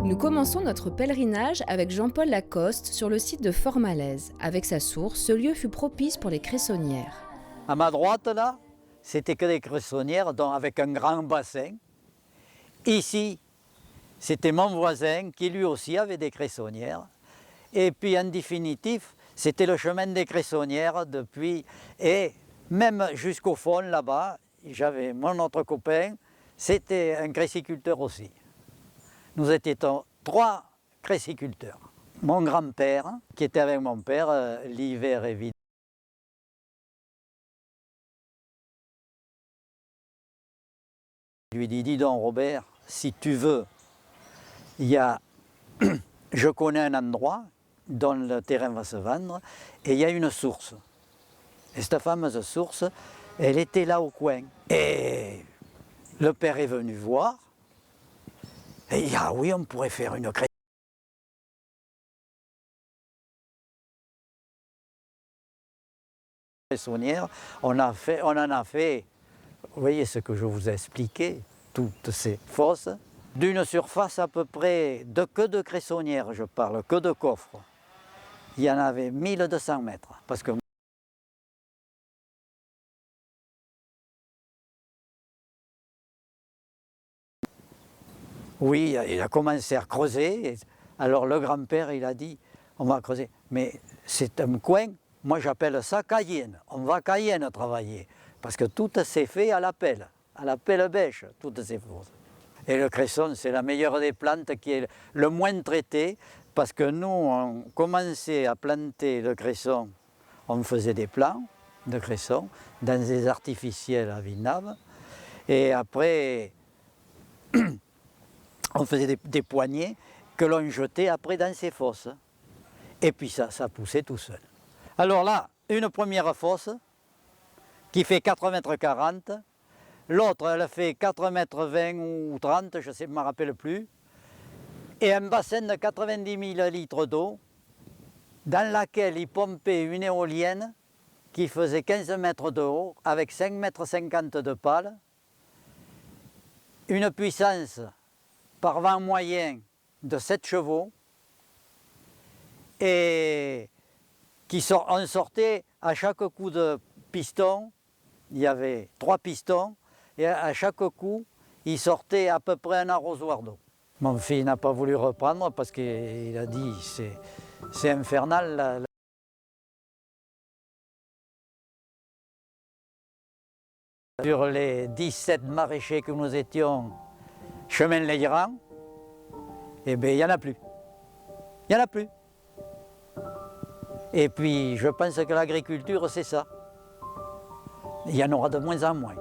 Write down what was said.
Nous commençons notre pèlerinage avec Jean-Paul Lacoste sur le site de Fort-Malaise. Avec sa source, ce lieu fut propice pour les cressonnières. À ma droite, là, c'était que des cressonnières avec un grand bassin. Ici, c'était mon voisin qui lui aussi avait des cressonnières. Et puis en définitive, c'était le chemin des cressonnières depuis... Et même jusqu'au fond là-bas, j'avais mon autre copain, c'était un cressiculteur aussi. Nous étions 3 cressiculteurs. Mon grand-père, qui était avec mon père, l'hiver évidemment. Je lui dis, dis donc Robert, si tu veux, je connais un endroit dont le terrain va se vendre et il y a une source. Et cette fameuse source, elle était là au coin. Et le père est venu voir et il dit, ah oui, on pourrait faire une cressonnière. On en a fait, vous voyez ce que je vous ai expliqué, toutes ces fosses, d'une surface à peu près que de cressonnières, je parle, que de coffres. Il y en avait 1200 mètres. Parce que oui, il a commencé à creuser. Alors le grand-père, il a dit, on va creuser. Mais c'est un coin, moi j'appelle ça Cayenne. On va à Cayenne travailler. Parce que tout s'est fait à la pelle bêche, toutes ces fosses. Et le cresson, c'est la meilleure des plantes qui est le moins traitée. Parce que nous, on commençait à planter le cresson, on faisait des plants de cresson dans des artificiels à Villeneuve. Et après, on faisait des poignées que l'on jetait après dans ces fosses. Et puis ça poussait tout seul. Alors là, une première fosse qui fait 4,40 m. L'autre, elle fait 4,20 m ou 30, je ne me rappelle plus. Et un bassin de 90 000 litres d'eau dans laquelle il pompait une éolienne qui faisait 15 mètres de haut avec 5,50 m de pales, une puissance par vent moyen de 7 chevaux et on sortait à chaque coup de piston, il y avait 3 pistons et à chaque coup il sortait à peu près un arrosoir d'eau. Mon fils n'a pas voulu reprendre parce qu'il a dit c'est infernal. Sur les 17 maraîchers que nous étions, chemin de l'Iran, eh bien il n'y en a plus. Il n'y en a plus. Et puis je pense que l'agriculture c'est ça. Il y en aura de moins en moins.